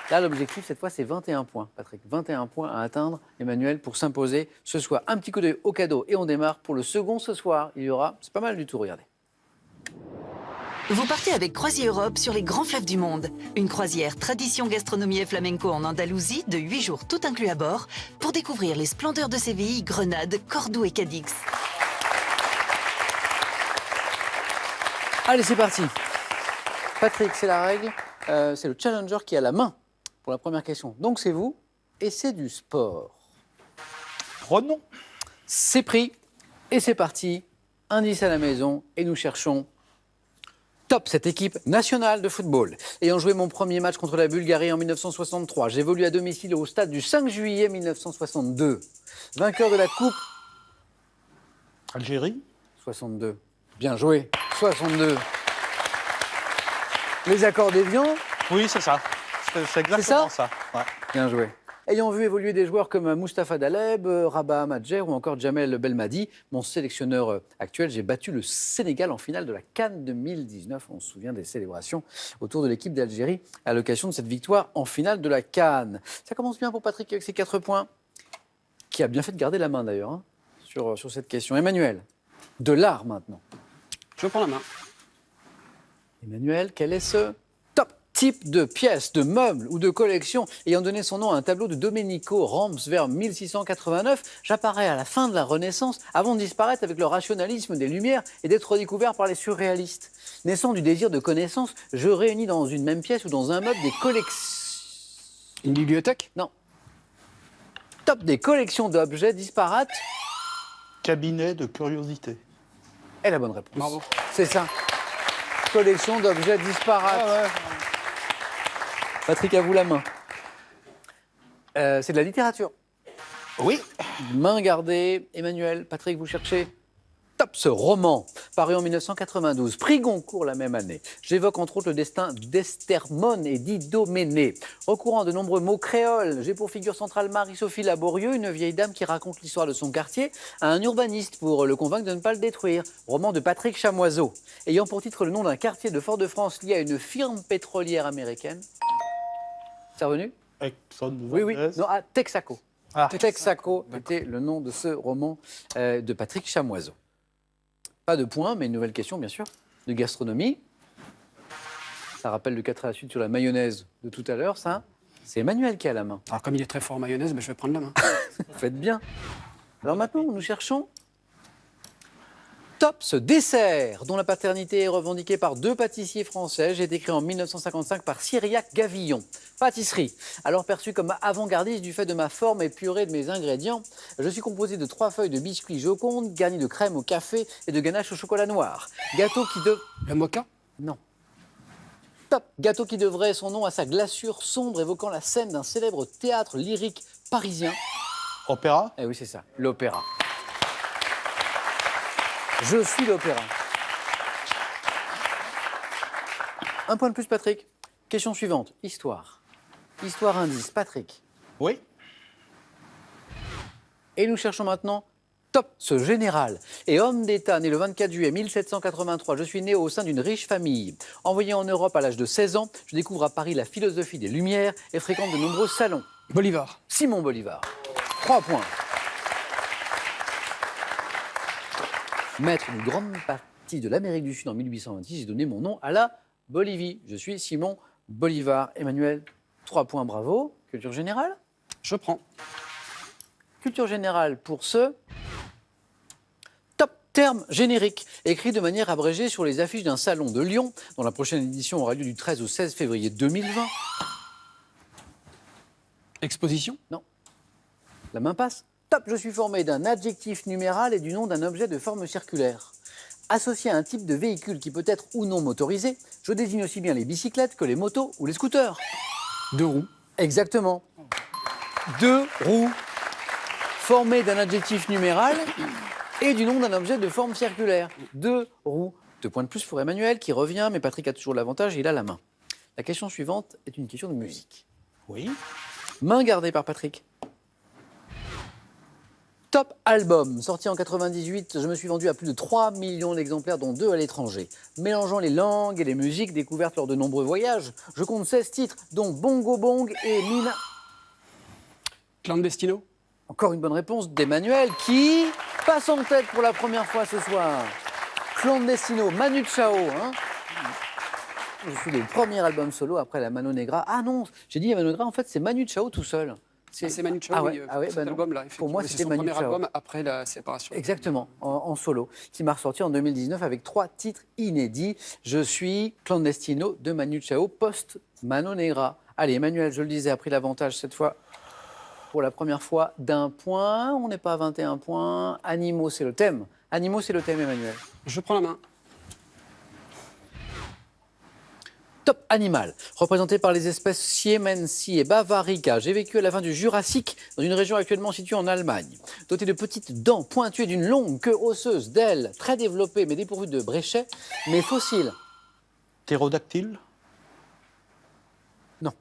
Là, l'objectif, cette fois, c'est 21 points, Patrick. 21 points à atteindre, Emmanuel, pour s'imposer ce soir. Un petit coup d'œil au cadeau et on démarre pour le second ce soir. Il y aura, c'est pas mal du tout, regardez. Vous partez avec Croisière Europe sur les grands fleuves du monde. Une croisière tradition gastronomie et flamenco en Andalousie de 8 jours tout inclus à bord pour découvrir les splendeurs de Séville, Grenade, Cordoue et Cadix. Allez, c'est parti. Patrick, c'est la règle. C'est le challenger qui a la main pour la première question. Donc c'est vous et c'est du sport. Prenons. C'est pris et c'est parti. Indice à la maison et nous cherchons top, cette équipe nationale de football. Ayant joué mon premier match contre la Bulgarie en 1963, j'évolue à domicile au stade du 5 juillet 1962. Vainqueur de la Coupe Algérie. 62. Bien joué. 62. Les accords d'Évian. Oui, c'est ça. C'est exactement ça. Ouais. Bien joué. Ayant vu évoluer des joueurs comme Mustapha Daleb, Rabat Madjer ou encore Jamel Belmadi, mon sélectionneur actuel, j'ai battu le Sénégal en finale de la CAN 2019. On se souvient des célébrations autour de l'équipe d'Algérie à l'occasion de cette victoire en finale de la CAN. Ça commence bien pour Patrick avec ses 4 points, qui a bien fait de garder la main d'ailleurs hein, sur cette question. Emmanuel, de l'art maintenant. Je prends la main. Emmanuel, quel est ce top type de pièce, de meuble ou de collection ayant donné son nom à un tableau de Domenico Rams vers 1689? J'apparais à la fin de la Renaissance avant de disparaître avec le rationalisme des Lumières et d'être redécouvert par les surréalistes. Naissant du désir de connaissance, je réunis dans une même pièce ou dans un meuble des collections... Une bibliothèque? Non. Top des collections d'objets disparates. Cabinet de curiosité. Et la bonne réponse. Bravo. C'est ça. Collection d'objets disparates. Ah ouais. Patrick, à vous la main. C'est de la littérature. Oui. Main gardée. Emmanuel, Patrick, vous cherchez top ce roman, paru en 1992, prix Goncourt la même année. J'évoque entre autres le destin d'Estermone et d'Idoménée. Recourant à de nombreux mots créoles, j'ai pour figure centrale Marie-Sophie Laborieux, une vieille dame qui raconte l'histoire de son quartier à un urbaniste pour le convaincre de ne pas le détruire. Roman de Patrick Chamoiseau, ayant pour titre le nom d'un quartier de Fort-de-France lié à une firme pétrolière américaine. C'est revenu? Exxon Oui, oui. Valdez. Non, à Texaco. Ah. Texaco était le nom de ce roman de Patrick Chamoiseau. Pas de points, mais une nouvelle question, bien sûr, de gastronomie. Ça rappelle le 4 à la suite sur la mayonnaise de tout à l'heure, ça. C'est Emmanuel qui a la main. Alors comme il est très fort en mayonnaise, je vais prendre la main. Faites bien. Alors maintenant, nous cherchons top ce dessert dont la paternité est revendiquée par 2 pâtissiers français. J'ai été créé en 1955 par Cyriac Gavillon. Pâtisserie, alors perçue comme avant-gardiste du fait de ma forme épurée de mes ingrédients. Je suis composé de 3 feuilles de biscuits Joconde, garnies de crème au café et de ganache au chocolat noir. Gâteau qui Le mocha? Non. Top gâteau qui devrait son nom à sa glaçure sombre évoquant la scène d'un célèbre théâtre lyrique parisien. Opéra. Eh oui, c'est ça, l'opéra. Je suis l'opéra. Un point de plus, Patrick. Question suivante, histoire. Histoire indice, Patrick. Oui. Et nous cherchons maintenant top ce général et homme d'État né le 24 juillet 1783. Je suis né au sein d'une riche famille. Envoyé en Europe à l'âge de 16 ans, je découvre à Paris la philosophie des Lumières et fréquente de nombreux salons. Bolivar. Simon Bolivar. 3 points. Maître d'une grande partie de l'Amérique du Sud en 1826, j'ai donné mon nom à la Bolivie. Je suis Simon Bolivar. Emmanuel, 3 points, bravo. Culture générale? Je prends. Culture générale pour ce top terme générique, écrit de manière abrégée sur les affiches d'un salon de Lyon, dont la prochaine édition aura lieu du 13 au 16 février 2020. Exposition? Non. La main passe. Top, je suis formé d'un adjectif numéral et du nom d'un objet de forme circulaire. Associé à un type de véhicule qui peut être ou non motorisé, je désigne aussi bien les bicyclettes que les motos ou les scooters. 2 roues. Exactement. 2 roues. formé d'un adjectif numéral et du nom d'un objet de forme circulaire. 2 roues. 2 points de plus pour Emmanuel qui revient, mais Patrick a toujours l'avantage, il a la main. La question suivante est une question de musique. Oui. Main gardée par Patrick. Top album, sorti en 98, je me suis vendu à plus de 3 millions d'exemplaires, dont 2 à l'étranger. Mélangeant les langues et les musiques découvertes lors de nombreux voyages, je compte 16 titres, dont Bongo Bong et Mina. Clandestino. Encore une bonne réponse d'Emmanuel qui passe en tête pour la première fois ce soir. Clandestino, Manu Chao. Hein, je suis le premier album solo après la Mano Negra. Ah non, j'ai dit Mano Negra, en fait c'est Manu Chao tout seul. C'est Manu Chao, ah ouais, oui, ah ouais, cet bah non. album-là. Pour moi, c'est c'était son Manu premier Chao. album après la séparation. Exactement, en solo, qui m'a ressorti en 2019 avec 3 titres inédits. Je suis Clandestino de Manu Chao, post-Mano Negra. Allez, Emmanuel, je le disais, a pris l'avantage cette fois, pour la première fois, d'un point. On n'est pas à 21 points. Animaux, c'est le thème. Animaux, c'est le thème, Emmanuel. Je prends la main. Top animal, représenté par les espèces Siemensi et Bavarica. J'ai vécu à la fin du Jurassique dans une région actuellement située en Allemagne. Doté de petites dents pointues et d'une longue queue osseuse, d'ailes très développées mais dépourvues de bréchets, mais fossiles. Ptérodactyle. Non.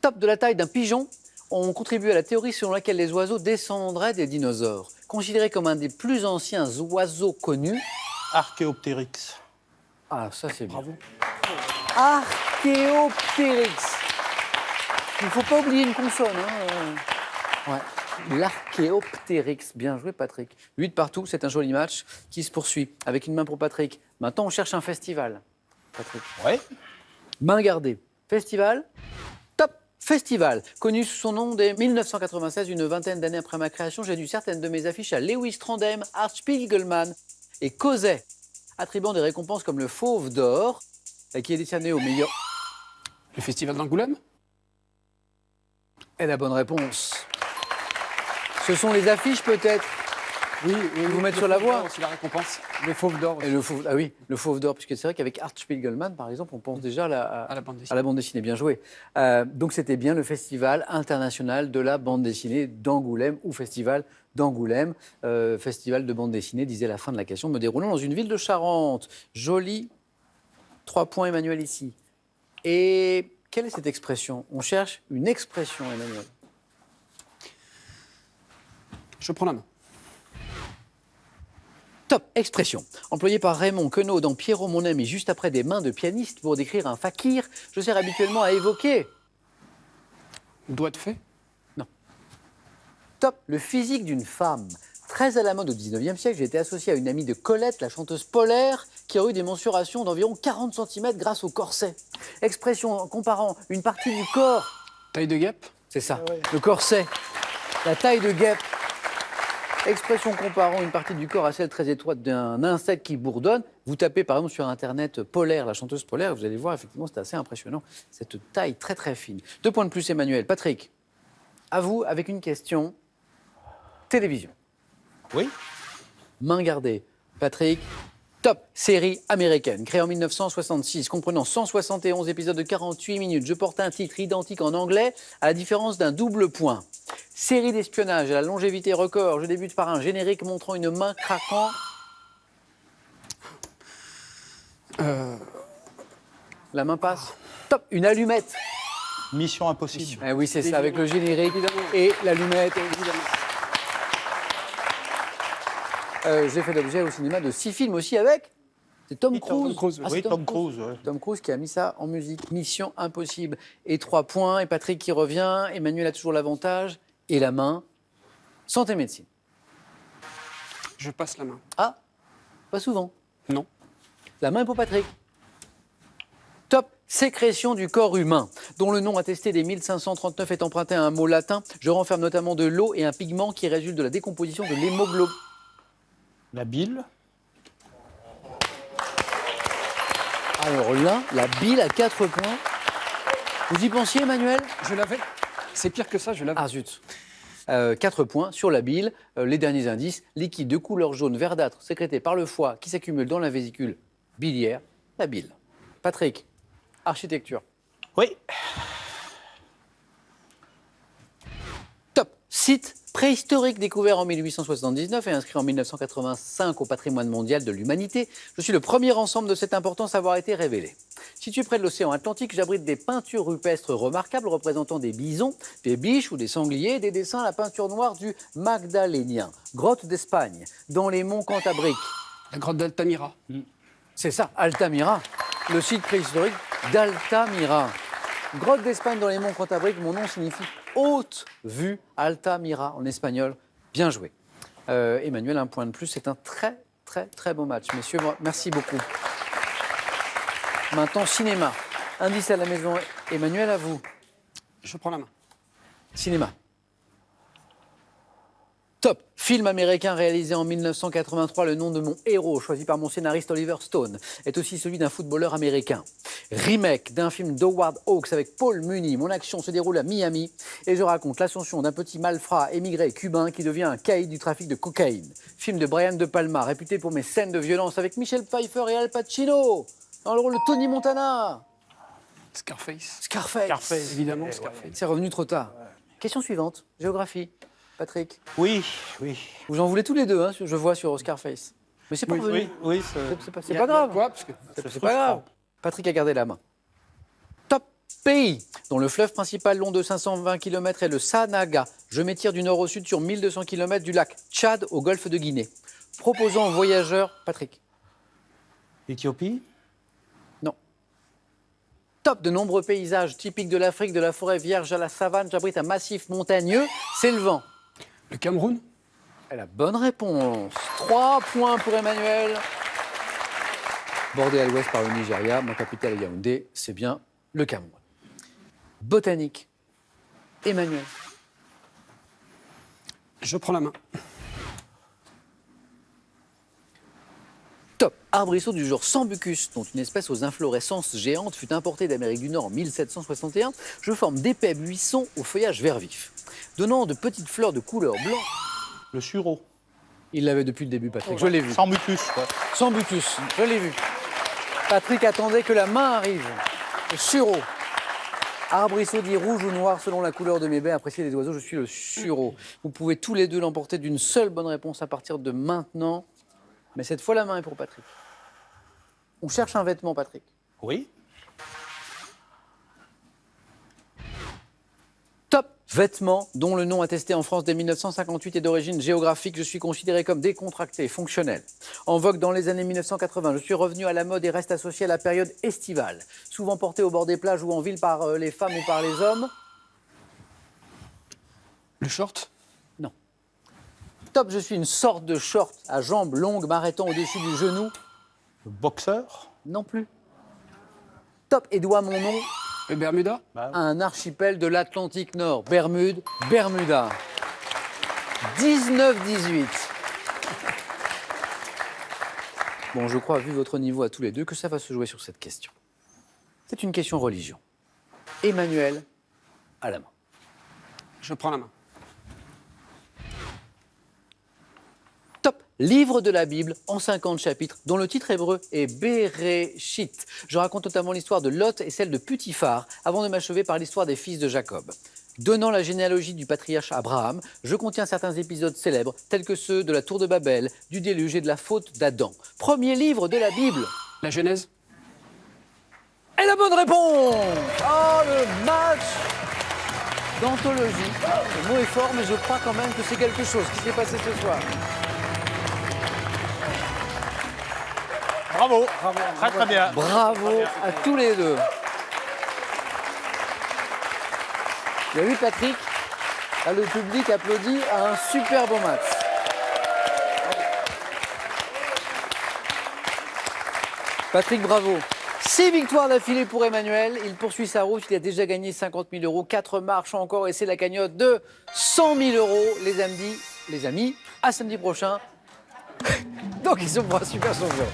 Top de la taille d'un pigeon, ont contribué à la théorie selon laquelle les oiseaux descendraient des dinosaures. Considéré comme un des plus anciens oiseaux connus. Archéoptérix. Ah, ça c'est bien. Bravo. Archéoptérix. Il ne faut pas oublier une consonne. Hein. Ouais. L'Archéoptérix. Bien joué, Patrick. 8 partout, c'est un joli match qui se poursuit. Avec une main pour Patrick. Maintenant, on cherche un festival. Patrick. Ouais. Main gardée. Festival. Top Festival. Connu sous son nom dès 1996, une vingtaine d'années après ma création, j'ai dû certaines de mes affiches à Lewis Trondheim, Art Spiegelman et Causet, attribuant des récompenses comme le Fauve d'Or, qui est décerné au meilleur. Le festival d'Angoulême. Et la bonne réponse. Ce sont les affiches peut-être. Oui, vous mettre sur la voie. C'est la récompense. Le Fauve d'Or. Et le Fauve, ah oui, le Fauve d'Or, puisque c'est vrai qu'avec Art Spiegelman, par exemple, on pense déjà à la bande dessinée. Bien joué. Donc c'était bien le Festival international de la bande dessinée d'Angoulême, ou Festival d'Angoulême. Festival de bande dessinée, disait la fin de la question, me déroulant dans une ville de Charente. Joli. 3 points, Emmanuel, ici. Et quelle est cette expression? On cherche une expression, Emmanuel. Je prends la main. Top expression. Employée par Raymond Queneau dans Pierrot mon ami, juste après des mains de pianiste pour décrire un fakir, je sers habituellement à évoquer. Doigt de fée. Non. Top, le physique d'une femme. Très à la mode au 19e siècle, j'ai été associé à une amie de Colette, la chanteuse polaire, qui a eu des mensurations d'environ 40 cm grâce au corset. Expression comparant une partie du corps. Taille de guêpe. C'est ça, le corset. La taille de guêpe. Expression comparant une partie du corps à celle très étroite d'un insecte qui bourdonne. Vous tapez par exemple sur Internet Polaire, la chanteuse polaire, vous allez voir, effectivement, c'est assez impressionnant. Cette taille très très fine. 2 points de plus, Emmanuel. Patrick, à vous avec une question télévision. Oui. Main gardée. Patrick, top série américaine, créée en 1966, comprenant 171 épisodes de 48 minutes. Je porte un titre identique en anglais, à la différence d'un double point. Série d'espionnage à la longévité record. Je débute par un générique montrant une main craquant. La main passe. Top, une allumette. Mission impossible. Eh oui, c'est ça, avec le générique et l'allumette. J'ai fait l'objet au cinéma de 6 films aussi avec. C'est Tom Cruise. Oui, Tom Cruise. Ouais. Tom Cruise qui a mis ça en musique. Mission impossible. Et 3 points. Et Patrick qui revient. Emmanuel a toujours l'avantage. Et la main. Santé médecine. Je passe la main. Ah, pas souvent. Non. La main est pour Patrick. Top sécrétion du corps humain, dont le nom attesté des 1539 est emprunté à un mot latin. Je renferme notamment de l'eau et un pigment qui résulte de la décomposition de l'hémoglobine. La bile. Alors là, la bile à 4 points. Vous y pensiez, Emmanuel? Je l'avais. C'est pire que ça, je l'avais. Ah zut. 4 points sur la bile. Les derniers indices, liquide de couleur jaune verdâtre sécrété par le foie qui s'accumule dans la vésicule biliaire, la bile. Patrick, architecture. Oui. Top. Site préhistorique découvert en 1879 et inscrit en 1985 au patrimoine mondial de l'humanité. Je suis le premier ensemble de cette importance à avoir été révélé. Situé près de l'océan Atlantique, j'abrite des peintures rupestres remarquables représentant des bisons, des biches ou des sangliers et des dessins à la peinture noire du Magdalénien. Grotte d'Espagne, dans les monts Cantabriques. La grotte d'Altamira. C'est ça, Altamira, le site préhistorique d'Altamira. Grotte d'Espagne dans les monts Cantabriques, mon nom signifie haute vue, Altamira en espagnol. Bien joué. Emmanuel, un point de plus, c'est un très, très, très beau match. Messieurs, merci beaucoup. Maintenant, cinéma. Indice à la maison. Emmanuel, à vous. Je prends la main. Cinéma. Top. Film américain réalisé en 1983. Le nom de mon héros, choisi par mon scénariste Oliver Stone, est aussi celui d'un footballeur américain. Remake d'un film d'Howard Hawks avec Paul Muni. Mon action se déroule à Miami et je raconte l'ascension d'un petit malfrat émigré cubain qui devient un caïd du trafic de cocaïne. Film de Brian De Palma, réputé pour mes scènes de violence avec Michel Pfeiffer et Al Pacino. Dans le rôle de Tony Montana. Scarface. Scarface. Évidemment, Scarface. C'est revenu trop tard. Question suivante. Géographie. Patrick. Oui. Vous en voulez tous les deux, hein, je vois sur Scarface. Mais c'est pas revenu. Oui. C'est pas grave. Quoi parce que... C'est pas grave. Patrick a gardé la main. Top pays, dont le fleuve principal long de 520 km est le Sanaga. Je m'étire du nord au sud sur 1200 km du lac Tchad au golfe de Guinée. Proposant aux voyageurs... Patrick. Éthiopie. Non. Top de nombreux paysages typiques de l'Afrique, de la forêt vierge à la savane. J'abrite un massif montagneux s'élevant. Le Cameroun. La bonne réponse. 3 points pour Emmanuel. Bordé à l'ouest par le Nigeria, ma capitale est Yaoundé, c'est bien le Cameroun. Botanique. Emmanuel. Je prends la main. Top. Arbrisseau du genre Sambucus, dont une espèce aux inflorescences géantes fut importée d'Amérique du Nord en 1761. Je forme d'épais buissons au feuillage vert vif, donnant de petites fleurs de couleur blanc. Le sureau. Il l'avait depuis le début, Patrick, je l'ai vu. Sambucus. Sambucus, je l'ai vu. Patrick attendait que la main arrive. Le sureau. Arbrisseau dit rouge ou noir selon la couleur de mes baies. Appréciez les oiseaux, je suis le sureau. Vous pouvez tous les deux l'emporter d'une seule bonne réponse à partir de maintenant. Mais cette fois, la main est pour Patrick. On cherche un vêtement, Patrick. Oui. Top vêtement, dont le nom attesté en France dès 1958 est d'origine géographique. Je suis considéré comme décontracté, fonctionnel. En vogue dans les années 1980, je suis revenu à la mode et reste associé à la période estivale. Souvent porté au bord des plages ou en ville par les femmes ou par les hommes. Le short. Non. Top, je suis une sorte de short à jambes longues m'arrêtant au-dessus du genou. Le boxeur. Non plus. Top, et doit mon nom Le Bermuda. à un archipel de l'Atlantique Nord. Bermude, Bermuda. 19-18. Bon, je crois, vu votre niveau à tous les deux, que ça va se jouer sur cette question. C'est une question religion. Emmanuel, à la main. Je prends la main. Top. Livre de la Bible en 50 chapitres, dont le titre hébreu est Bereshit. Je raconte notamment l'histoire de Lot et celle de Putiphar, avant de m'achever par l'histoire des fils de Jacob. Donnant la généalogie du patriarche Abraham, je contiens certains épisodes célèbres, tels que ceux de la tour de Babel, du déluge et de la faute d'Adam. Premier livre de la Bible. La Genèse. Et la bonne réponse. Oh, le match d'anthologie. Le mot est fort, mais je crois quand même que c'est quelque chose qui s'est passé ce soir. Bravo. Très très bien. Bravo à tous les deux. Vous avez vu, Patrick? Là, le public applaudit à un super beau match. Patrick, bravo. 6 victoires d'affilée pour Emmanuel. Il poursuit sa route. Il a déjà gagné 50 000 €. 4 marches encore et c'est la cagnotte de 100 000 €. Les amis, à samedi prochain. Donc, ils sont pour un super champion.